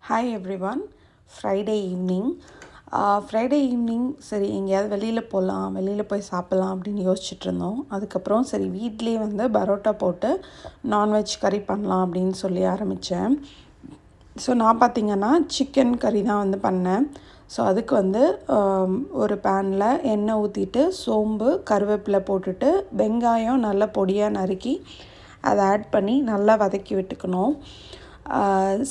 Hi everyone. Friday evening சரி எங்கேயாவது வெளியில் போய் சாப்பிட்லாம் அப்படின்னு யோசிச்சுட்டு இருந்தோம். அதுக்கப்புறம் சரி வீட்லேயே வந்து பரோட்டா போட்டு நான்வெஜ் கறி பண்ணலாம் அப்படின்னு சொல்லி ஆரம்பித்தேன். ஸோ நான் பார்த்திங்கன்னா சிக்கன் கறி தான் வந்து பண்ணேன். ஸோ அதுக்கு வந்து ஒரு பேனில் எண்ணெய் ஊற்றிட்டு சோம்பு கருவேப்பிலை போட்டுட்டு வெங்காயம் நல்லா பொடியாக நறுக்கி அதை ஆட் பண்ணி நல்லா வதக்கி விட்டுக்கணும்.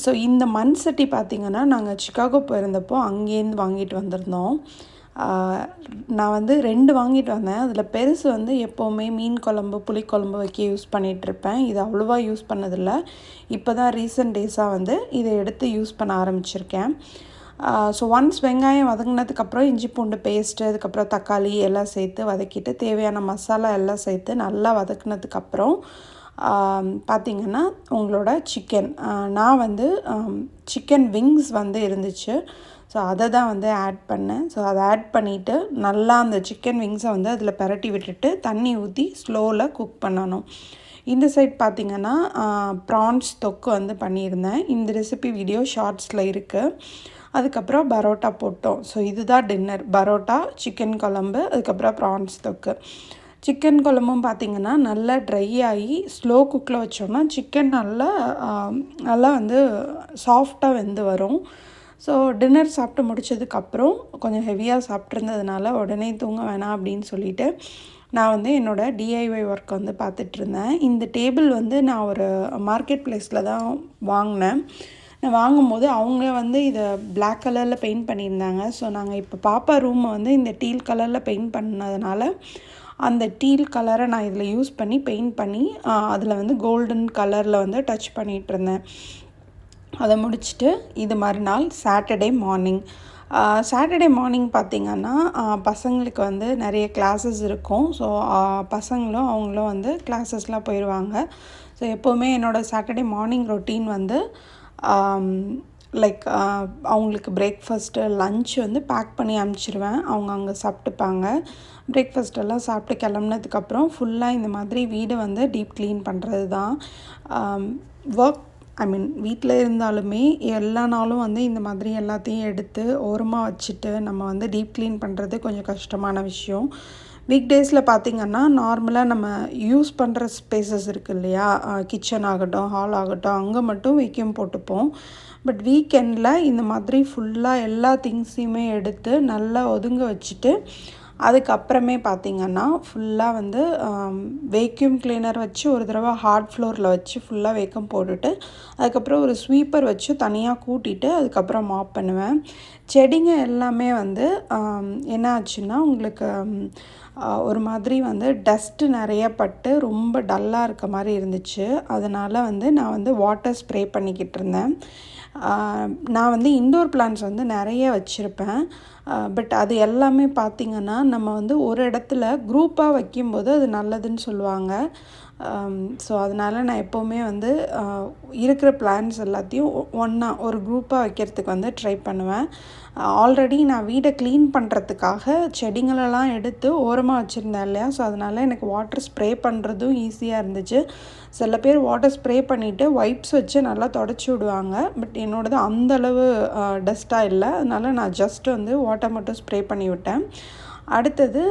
ஸோ இந்த மண் சட்டி பார்த்திங்கன்னா நாங்கள் சிக்காகோ போயிருந்தப்போ அங்கேருந்து வாங்கிட்டு வந்திருந்தோம். நான் வந்து 2 வாங்கிட்டு வந்தேன். அதில் பெருசு வந்து எப்போவுமே மீன் குழம்பு புளிக்குழம்பு வைக்க யூஸ் பண்ணிகிட்ருப்பேன். இது அவ்வளோவா யூஸ் பண்ணதில்லை. இப்போ தான் ரீசெண்ட் டேஸாக வந்து இதை எடுத்து யூஸ் பண்ண ஆரம்பிச்சிருக்கேன். ஸோ ஒன்ஸ் வெங்காயம் வதங்கினதுக்கப்புறம் இஞ்சி பூண்டு பேஸ்ட்டு அதுக்கப்புறம் தக்காளி எல்லாம் சேர்த்து வதக்கிட்டு தேவையான மசாலா எல்லாம் சேர்த்து நல்லா வதக்கினதுக்கப்புறம் பார்த்திங்கன்னா உங்களோட சிக்கன் நான் வந்து சிக்கன் விங்ஸ் வந்து இருந்துச்சு. ஸோ அதை தான் வந்து ஆட் பண்ணேன். ஸோ அதை ஆட் பண்ணிவிட்டு நல்லா அந்த சிக்கன் விங்ஸை வந்து அதில் பிரட்டி விட்டுட்டு தண்ணி ஊற்றி ஸ்லோவில் குக் பண்ணணும். இந்த சைட் பார்த்திங்கன்னா ப்ரான்ஸ் தொக்கு வந்து பண்ணியிருந்தேன். இந்த ரெசிபி வீடியோ ஷார்ட்ஸில் இருக்குது. அதுக்கப்புறம் பரோட்டா போட்டோம். ஸோ இதுதான் டின்னர். பரோட்டா, சிக்கன் குழம்பு, அதுக்கப்புறம் ப்ரான்ஸ் தொக்கு. சிக்கன் குழம்பும் பார்த்திங்கன்னா நல்லா ட்ரை ஆகி ஸ்லோ குக்கில் வச்சோம்னா சிக்கன் நல்லா வந்து சாஃப்டாக வெந்து வரும். ஸோ டின்னர் சாப்பிட்டு முடித்ததுக்கப்புறம் கொஞ்சம் ஹெவியாக சாப்பிட்ருந்ததுனால உடனே தூங்க வேணாம் அப்படின்னு சொல்லிவிட்டு நான் வந்து என்னோடய டிஐஒய் ஒர்க் வந்து பார்த்துட்ருந்தேன். இந்த டேபிள் வந்து நான் ஒரு மார்க்கெட் பிளேஸில் தான் வாங்கினேன். நான் வாங்கும்போது அவங்க வந்து இதை பிளாக் கலரில் பெயிண்ட் பண்ணியிருந்தாங்க. ஸோ நாங்கள் இப்போ பாப்பா ரூமை வந்து இந்த டீல் கலரில் பெயிண்ட் பண்ணதுனால அந்த டீல் கலரை நான் இதில் யூஸ் பண்ணி பெயிண்ட் பண்ணி அதில் வந்து கோல்டன் கலரில் வந்து டச் பண்ணிகிட்ருந்தேன். அதை முடிச்சுட்டு இது மறுநாள் சாட்டர்டே மார்னிங் பார்த்திங்கன்னா பசங்களுக்கு வந்து நிறைய கிளாஸஸ் இருக்கும். ஸோ பசங்களும் அவங்களும் வந்து கிளாஸஸ்லாம் போயிடுவாங்க. ஸோ எப்போவுமே என்னோடய சாட்டர்டே மார்னிங் ரொட்டீன் வந்து அவங்களுக்கு பிரேக்ஃபாஸ்ட்டு லன்ச் வந்து பேக் பண்ணி அனுப்பிச்சிடுவேன். அவங்க அங்கே சாப்பிட்டுப்பாங்க. பிரேக்ஃபாஸ்ட்டெல்லாம் சாப்பிட்டு கிளம்புனதுக்கப்புறம் ஃபுல்லாக இந்த மாதிரி வீடை வந்து டீப் க்ளீன் பண்ணுறது தான் வீட்டில் இருந்தாலுமே எல்லா நாளும் வந்து இந்த மாதிரி எல்லாத்தையும் எடுத்து ஓரமாக வச்சுட்டு நம்ம வந்து டீப் க்ளீன் பண்ணுறது கொஞ்சம் கஷ்டமான விஷயம். வீக் டேஸில் பார்த்திங்கன்னா நார்மலாக நம்ம யூஸ் பண்ணுற ஸ்பேசஸ் இருக்குது இல்லையா, கிச்சன் ஆகட்டும் ஹால் ஆகட்டும் அங்கே மட்டும் வேக்யூம் போட்டுப்போம். பட் வீக்கெண்டில் இந்த மாதிரி ஃபுல்லாக எல்லா திங்ஸையுமே எடுத்து நல்லா ஒதுங்க வச்சுட்டு அதுக்கப்புறமே பார்த்திங்கன்னா ஃபுல்லாக வந்து வேக்யூம் கிளீனர் வச்சு ஒரு தடவை ஹார்ட் ஃப்ளோரில் வச்சு ஃபுல்லாக வேக்கம் போட்டுட்டு அதுக்கப்புறம் ஒரு ஸ்வீப்பர் வச்சு தனியாக கூட்டிட்டு அதுக்கப்புறம் மாப் பண்ணுவேன். செடிங்க எல்லாமே வந்து என்ன ஆச்சுன்னா உங்களுக்கு ஒரு மாதிரி வந்து டஸ்ட்டு நிறைய பட்டு ரொம்ப டல்லாக இருக்க மாதிரி இருந்துச்சு. அதனால் வந்து நான் வந்து வாட்டர் ஸ்ப்ரே பண்ணிக்கிட்டு இருந்தேன். நான் வந்து இன்டோர் பிளான்ட்ஸ் வந்து நிறைய வச்சுருப்பேன். பட் அது எல்லாமே பார்த்திங்கன்னா நம்ம வந்து ஒரு இடத்துல குரூப்பாக வைக்கும்போது அது நல்லதுன்னு சொல்லுவாங்க. ஸோ அதனால் நான் எப்போவுமே வந்து இருக்கிற பிளான்ட்ஸ் எல்லாத்தையும் ஒன்றா ஒரு குரூப்பாக வைக்கிறதுக்கு வந்து ட்ரை பண்ணுவேன். ஆல்ரெடி நான் வீடை க்ளீன் பண்ணுறதுக்காக செடிங்களெல்லாம் எடுத்து ஓரமாக வச்சுருந்தேன் இல்லையா. ஸோ அதனால் எனக்கு வாட்டர் ஸ்ப்ரே பண்ணுறதும் ஈஸியாக இருந்துச்சு. சில பேர் வாட்டர் ஸ்ப்ரே பண்ணிவிட்டு வைப்ஸ் வச்சு நல்லா தொடச்சி விடுவாங்க. பட் என்னோடது அந்தளவு டஸ்ட்டாக இல்லை. அதனால் நான் ஜஸ்ட் வந்து வாட்டர் மட்டும் ஸ்ப்ரே பண்ணி விட்டேன். அடுத்தது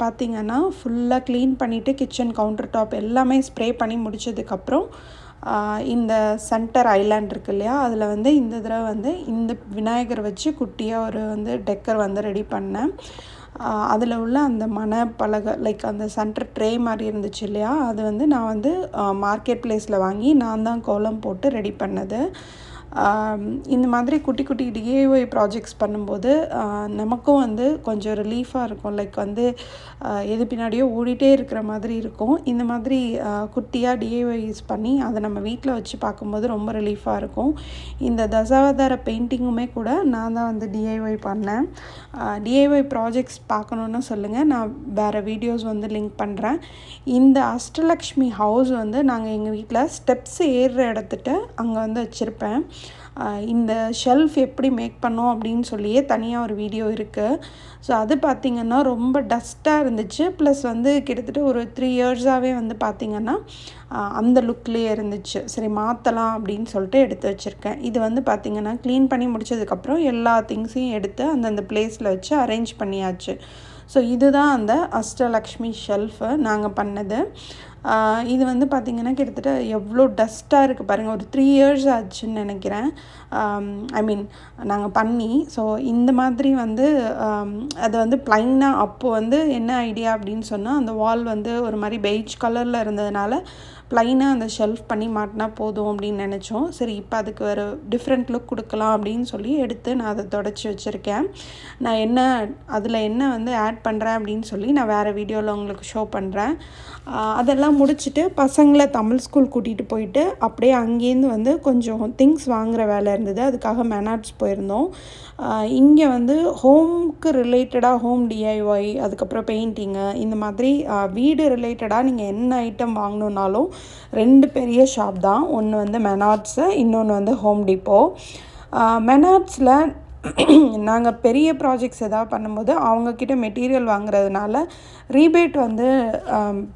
பார்த்திங்கன்னா ஃபுல்லாக க்ளீன் பண்ணிவிட்டு கிச்சன் கவுண்டர் டாப் எல்லாமே ஸ்ப்ரே பண்ணி முடித்ததுக்கப்புறம் இந்த சென்டர் ஐலாண்ட் இருக்குது இல்லையா, அதில் வந்து இந்த தடவை வந்து இந்த விநாயகர் வச்சு குட்டியாக ஒரு வந்து டெக்கர் வந்து ரெடி பண்ணேன். அதில் உள்ள அந்த மணப்பலகை அந்த சென்டர் ட்ரே மாதிரி இருந்துச்சு இல்லையா, அது வந்து நான் வந்து மார்க்கெட் பிளேஸில் வாங்கி நான் தான் கோலம் போட்டு ரெடி பண்ணது. இந்த மாதிரி குட்டி குட்டி டிஐஒய் ப்ராஜெக்ட்ஸ் பண்ணும்போது நமக்கும் வந்து கொஞ்சம் ரிலீஃபாக இருக்கும். வந்து எது பின்னாடியோ ஓடிட்டே இருக்கிற மாதிரி இருக்கும். இந்த மாதிரி குட்டியாக டிஐஒய் யூஸ் பண்ணி அதை நம்ம வீட்டில் வச்சு பார்க்கும்போது ரொம்ப ரிலீஃபாக இருக்கும். இந்த தசாவதார பெயிண்டிங்குமே கூட நான் தான் வந்து டிஐஒய் பண்ணேன். டிஐஒய் ப்ராஜெக்ட்ஸ் பார்க்கணுன்னு சொல்லுங்கள். நான் வேறு வீடியோஸ் வந்து லிங்க் பண்ணுறேன். இந்த அஷ்டலக்ஷ்மி ஹவுஸ் வந்து நாங்கள் எங்கள் வீட்டில் ஸ்டெப்ஸ் ஏறுற இடத்துட்ட அங்கே வந்து வச்சுருப்பேன். இந்த ஷெல்ஃப் எப்படி மேக் பண்ணோம் அப்படின்னு சொல்லியே தனியாக ஒரு வீடியோ இருக்குது. ஸோ அது பார்த்திங்கன்னா ரொம்ப டஸ்ட்டாக இருந்துச்சு. ப்ளஸ் வந்து கிட்டத்தட்ட ஒரு 3 இயர்ஸாகவே வந்து பார்த்திங்கன்னா அந்த லுக்லேயே இருந்துச்சு. சரி மாற்றலாம் அப்படின்னு சொல்லிட்டு எடுத்து வச்சுருக்கேன். இது வந்து பார்த்திங்கன்னா க்ளீன் பண்ணி முடித்ததுக்கப்புறம் எல்லா திங்ஸையும் எடுத்து அந்தந்த பிளேஸில் வச்சு அரேஞ்ச் பண்ணியாச்சு. ஸோ இதுதான் அந்த அஷ்டலக்ஷ்மி ஷெல்ஃபு நாங்கள் பண்ணது. இது வந்து பார்த்திங்கன்னா கிட்டத்தட்ட எவ்வளோ டஸ்ட்டாக இருக்குது பாருங்கள். ஒரு 3 இயர்ஸ் ஆச்சுன்னு நினைக்கிறேன். ஐ மீன் நாங்கள் பண்ணி. ஸோ இந்த மாதிரி வந்து அது வந்து ப்ளைனாக அப்போது வந்து என்ன ஐடியா அப்படின்னு சொன்னால், அந்த வால் வந்து ஒரு மாதிரி பெய்ஜ் கலரில் இருந்ததுனால ப்ளைனாக அந்த ஷெல்ஃப் பண்ணி மாட்டினா போதும் அப்படின்னு நினச்சோம். சரி இப்போ அதுக்கு ஒரு டிஃப்ரெண்ட் லுக் கொடுக்கலாம் அப்படின்னு சொல்லி எடுத்து நான் அதை தொடச்சி வச்சுருக்கேன். நான் அதில் என்ன வந்து ஆட் பண்ணுறேன் அப்படின்னு சொல்லி நான் வேறு வீடியோவில் உங்களுக்கு ஷோ பண்ணுறேன். அதெல்லாம் முடிச்சுட்டு பசங்களை தமிழ் ஸ்கூல் கூட்டிகிட்டு போயிட்டு அப்படியே அங்கேருந்து வந்து கொஞ்சம் திங்ஸ் வாங்குகிற வேலை இருந்தது. அதுக்காக மெனாட்ஸ் போயிருந்தோம். இங்கே வந்து ஹோம்க்கு ரிலேட்டடாக ஹோம் டிஐஒய், அதுக்கப்புறம் பெயிண்டிங்கு, இந்த மாதிரி வீடு ரிலேட்டடாக நீங்கள் என்ன ஐட்டம் வாங்கணுன்னாலும் 2 பெரிய ஷாப் தான். ஒன்று வந்து மெனாட்ஸு, இன்னொன்று வந்து ஹோம் டிப்போ. மெனாட்ஸில் நாங்கள் பெரிய ப்ராஜெக்ட்ஸ் எதாவது பண்ணும்போது அவங்கக்கிட்ட மெட்டீரியல் வாங்குறதுனால ரீபேட் வந்து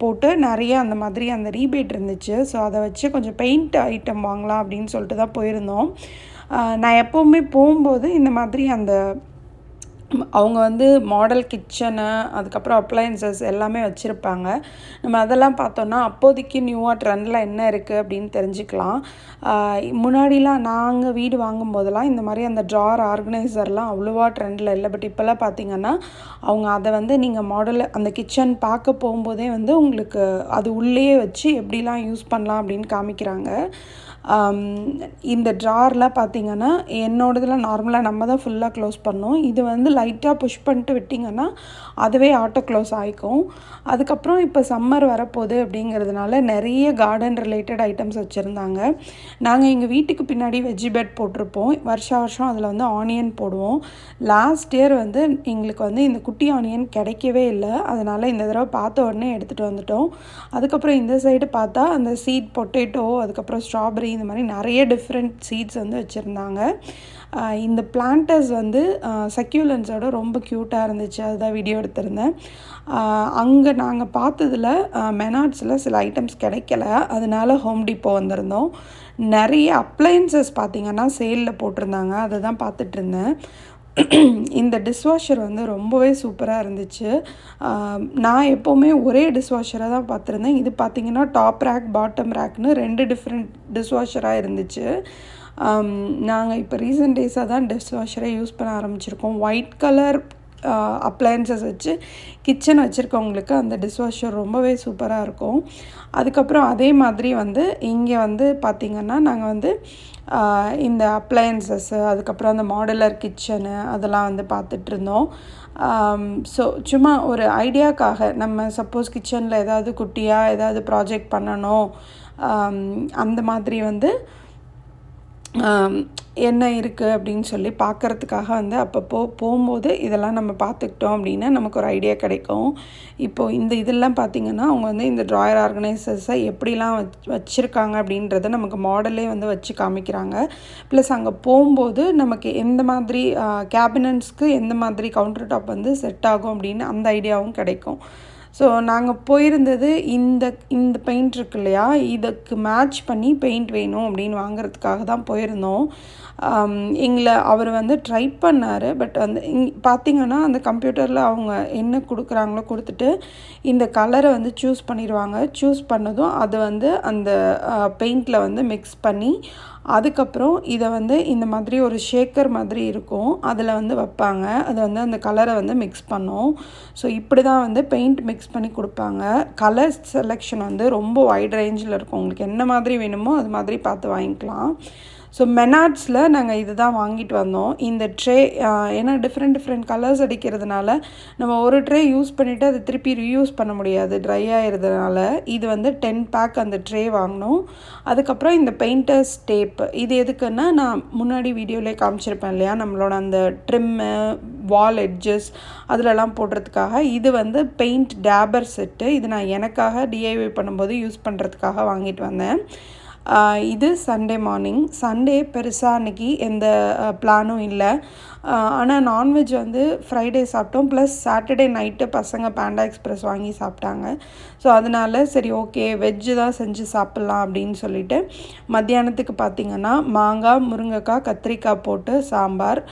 போட்டு நிறைய அந்த மாதிரி அந்த ரீபேட் இருந்துச்சு. ஸோ அதை வச்சு கொஞ்சம் பெயிண்ட் ஐட்டம் வாங்கலாம் அப்படின்னு சொல்லிட்டு தான் போயிருந்தோம். நான் எப்போவுமே போகும்போது இந்த மாதிரி அவங்க வந்து மாடல் கிச்சனு, அதுக்கப்புறம் அப்ளையன்சஸ் எல்லாமே வச்சுருப்பாங்க. நம்ம அதெல்லாம் பார்த்தோன்னா அப்போதைக்கு நியூவாக ட்ரெண்டில் என்ன இருக்குது அப்படின்னு தெரிஞ்சுக்கலாம். முன்னாடிலாம் நாங்கள் வீடு வாங்கும்போதெல்லாம் இந்த மாதிரி அந்த ட்ரார் ஆர்கனைசர்லாம் அவ்வளோவா ட்ரெண்டில் இல்லை. பட் இப்போல்லாம் பார்த்திங்கன்னா அவங்க அதை வந்து நீங்கள் மாடலில் அந்த கிச்சன் பார்க்க போகும்போதே வந்து உங்களுக்கு அது உள்ளேயே வச்சு எப்படிலாம் யூஸ் பண்ணலாம் அப்படின்னு காமிக்கிறாங்க. இந்த ட்ரார்லாம் பார்த்திங்கன்னா என்னோடதில் நார்மலாக நம்ம தான் ஃபுல்லாக க்ளோஸ் பண்ணோம். இது வந்து லைட்டாக புஷ் பண்ணிட்டு விட்டிங்கன்னா அதுவே ஆட்டோ க்ளோஸ் ஆகிக்கும். அதுக்கப்புறம் இப்போ சம்மர் வரப்போகுது அப்படிங்கிறதுனால நிறைய கார்டன் ரிலேட்டட் ஐட்டம்ஸ் வச்சுருந்தாங்க. நாங்கள் எங்கள் வீட்டுக்கு பின்னாடி வெஜ்ஜி பெட் போட்டிருப்போம். வருஷம் அதில் வந்து ஆனியன் போடுவோம். லாஸ்ட் இயர் வந்து எங்களுக்கு வந்து இந்த குட்டி ஆனியன் கிடைக்கவே இல்லை. அதனால் இந்த தடவை பார்த்த உடனே எடுத்துகிட்டு வந்துட்டோம். அதுக்கப்புறம் இந்த சைடு பார்த்தா அந்த சீட் பொட்டேட்டோ, அதுக்கப்புறம் ஸ்ட்ராபெரி, இந்த மாதிரி நிறைய டிஃப்ரெண்ட் சீட்ஸ் வந்து வச்சுருந்தாங்க. இந்த பிளான்டர்ஸ் வந்து சக்யூலன்ஸோட ரொம்ப க்யூட்டாக இருந்துச்சு. அதுதான் வீடியோ எடுத்திருந்தேன். அங்கே நாங்கள் பார்த்ததில் மெனாட்ஸில் சில ஐட்டம்ஸ் கிடைக்கல. அதனால ஹோம் டிப்போ வந்திருந்தோம். நிறைய அப்ளையன்சஸ் பார்த்திங்கன்னா சேலில் போட்டிருந்தாங்க. அதை தான் பார்த்துட்ருந்தேன். இந்த டிஷ்வாஷர் வந்து ரொம்பவே சூப்பராக இருந்துச்சு. நான் எப்போவுமே ஒரே டிஷ்வாஷராக தான் பார்த்துருந்தேன். இது பார்த்திங்கன்னா டாப் ரேக், பாட்டம் ரேக்னு 2 டிஃப்ரெண்ட் டிஷ்வாஷராக இருந்துச்சு. நாங்கள் இப்போ ரீசெண்ட் டேஸாக தான் டிஷ்வாஷரை யூஸ் பண்ண ஆரம்பிச்சிருக்கோம். ஒயிட் கலர் அப்ளையன்சஸ் வச்சு கிச்சன் வச்சுருக்கவங்களுக்கு அந்த டிஷ்வாஷர் ரொம்பவே சூப்பராக இருக்கும். அதுக்கப்புறம் அதே மாதிரி வந்து இங்கே வந்து பார்த்திங்கன்னா நாங்கள் வந்து இந்த அப்ளையன்சஸ்ஸு, அதுக்கப்புறம் அந்த மாடுலர் கிச்சனு அதெல்லாம் வந்து பார்த்துட்ருந்தோம். ஸோ சும்மா ஒரு ஐடியாக்காக நம்ம சப்போஸ் கிச்சனில் ஏதாவது குட்டியாக ஏதாவது ப்ராஜெக்ட் பண்ணணும், அந்த மாதிரி வந்து என்ன இருக்குது அப்படின்னு சொல்லி பார்க்குறதுக்காக வந்து அப்பப்போ போகும்போது இதெல்லாம் நம்ம பார்த்துக்கிட்டோம் அப்படின்னா நமக்கு ஒரு ஐடியா கிடைக்கும். இப்போது இதெல்லாம் பார்த்திங்கன்னா அவங்க வந்து இந்த ட்ராயர் ஆர்கனைசர்ஸை எப்படிலாம் வச்சுருக்காங்க அப்படின்றத நமக்கு மாடலே வந்து வச்சு காமிக்கிறாங்க. ப்ளஸ் அங்கே போகும்போது நமக்கு எந்த மாதிரி கேபினட்ஸ்க்கு எந்த மாதிரி கவுண்டர் டாப் வந்து செட் ஆகும் அப்படின்னு அந்த ஐடியாவும் கிடைக்கும். ஸோ நாங்கள் போயிருந்தது இந்த பெயிண்ட் இருக்கு இல்லையா, இதுக்கு மேட்ச் பண்ணி பெயிண்ட் வேணும் அப்படின்னு வாங்குறதுக்காக தான் போயிருந்தோம். எங்களை அவர் வந்து ட்ரை பண்ணார். பட் வந்து பார்த்திங்கன்னா அந்த கம்ப்யூட்டரில் அவங்க என்ன கொடுக்குறாங்களோ கொடுத்துட்டு இந்த கலரை வந்து சூஸ் பண்ணிடுவாங்க. சூஸ் பண்ணதும் அது வந்து அந்த பெயிண்டில் வந்து மிக்ஸ் பண்ணி அதுக்கப்புறம் இதை வந்து இந்த மாதிரி ஒரு ஷேக்கர் மாதிரி இருக்கும், அதில் வந்து வைப்பாங்க. அது வந்து அந்த கலரை வந்து மிக்ஸ் பண்ணும். ஸோ இப்படி தான் வந்து பெயிண்ட் மிக்ஸ் பண்ணி கொடுப்பாங்க. கலர் செலெக்ஷன் வந்து ரொம்ப வைட் ரேஞ்சில் இருக்கும். உங்களுக்கு என்ன மாதிரி வேணுமோ அது மாதிரி பார்த்து வாங்கிக்கலாம். ஸோ மெனாட்ஸில் நாங்கள் இது தான் வாங்கிட்டு வந்தோம். இந்த ட்ரே ஏன்னா டிஃப்ரெண்ட் கலர்ஸ் அடிக்கிறதுனால நம்ம ஒரு ட்ரே யூஸ் பண்ணிவிட்டு அதை திருப்பி ரீயூஸ் பண்ண முடியாது, ட்ரை ஆகிறதுனால. இது வந்து 10 பேக் அந்த ட்ரே வாங்கினோம். அதுக்கப்புறம் இந்த பெயிண்டர்ஸ் டேப், இது எதுக்குன்னா நான் முன்னாடி வீடியோவிலே காமிச்சிருப்பேன் இல்லையா, நம்மளோட அந்த ட்ரிம்மு, வால் எட்ஜஸ் அதிலலாம் போடுறதுக்காக. இது வந்து பெயிண்ட் டேபர் செட்டு. இது நான் எனக்காக டிஐஒய் பண்ணும்போது யூஸ் பண்ணுறதுக்காக வாங்கிட்டு வந்தேன். இது சண்டே மார்னிங். சண்டே பெருசாக அன்றைக்கி எந்த பிளானும் இல்லை. ஆனால் நான்வெஜ் வந்து ஃப்ரைடே சாப்பிட்டோம். ப்ளஸ் சாட்டர்டே நைட்டு பசங்க பாண்டா எக்ஸ்ப்ரெஸ் வாங்கி சாப்பிட்டாங்க. ஸோ அதனால சரி ஓகே வெஜ்ஜு தான் செஞ்சு சாப்பிட்லாம் அப்படின்னு சொல்லிட்டு மத்தியானத்துக்கு பார்த்திங்கன்னா மாங்காய், முருங்கைக்காய், கத்திரிக்காய் போட்டு சாம்பார்.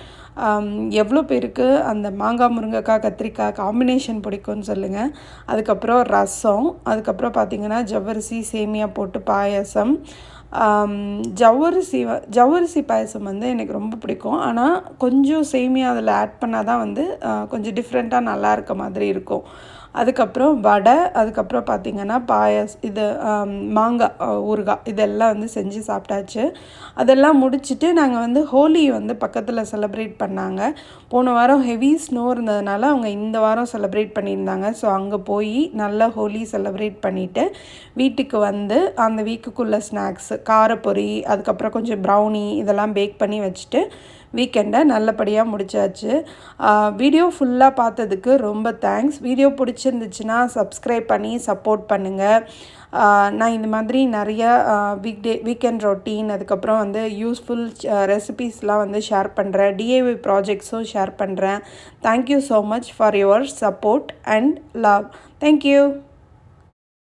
எவ்வளோ பேருக்கு அந்த மாங்காய், முருங்கைக்காய், கத்திரிக்காய் காம்பினேஷன் பிடிக்கும்னு சொல்லுங்கள். அதுக்கப்புறம் ரசம், அதுக்கப்புறம் பார்த்திங்கன்னா ஜவ்வரிசி சேமியா போட்டு பாயாசம். ஜவ்வரிசி பாயசம் வந்து எனக்கு ரொம்ப பிடிக்கும். ஆனால் கொஞ்சம் சேமியா அதில் ஆட் பண்ணால் தான் வந்து கொஞ்சம் டிஃப்ரெண்ட்டாக நல்லா இருக்க மாதிரி இருக்கும். அதுக்கப்புறம் வடை, அதுக்கப்புறம் பார்த்திங்கன்னா இது மாங்காய் ஊறுகாய் இதெல்லாம் வந்து செஞ்சு சாப்பிட்டாச்சு. அதெல்லாம் முடிச்சுட்டு நாங்கள் வந்து ஹோலி வந்து பக்கத்தில் செலிப்ரேட் பண்ணாங்க. போன வாரம் ஹெவி ஸ்னோ இருந்ததுனால அவங்க இந்த வாரம் செலிப்ரேட் பண்ணியிருந்தாங்க. ஸோ அங்கே போய் நல்லா ஹோலி செலிப்ரேட் பண்ணிவிட்டு வீட்டுக்கு வந்து அந்த வீக்குக்குள்ளே ஸ்நாக்ஸு காரப்பொரி, அதுக்கப்புறம் கொஞ்சம் ப்ரௌனி இதெல்லாம் பேக் பண்ணி வச்சுட்டு வீக்கெண்டை நல்லபடியாக முடிச்சாச்சு. வீடியோ ஃபுல்லாக பார்த்ததுக்கு ரொம்ப தேங்க்ஸ். வீடியோ பிடிச்சிருந்துச்சுன்னா சப்ஸ்கிரைப் பண்ணி சப்போர்ட் பண்ணுங்கள். நான் இந்த மாதிரி நிறையா வீக்கெண்ட் ரொட்டீன், அதுக்கப்புறம் வந்து யூஸ்ஃபுல் ரெசிபீஸ்லாம் வந்து ஷேர் பண்ணுறேன். டிஐஒய் ப்ராஜெக்ட்ஸும் ஷேர் பண்ணுறேன். Thank you so much for your support and love. Thank you.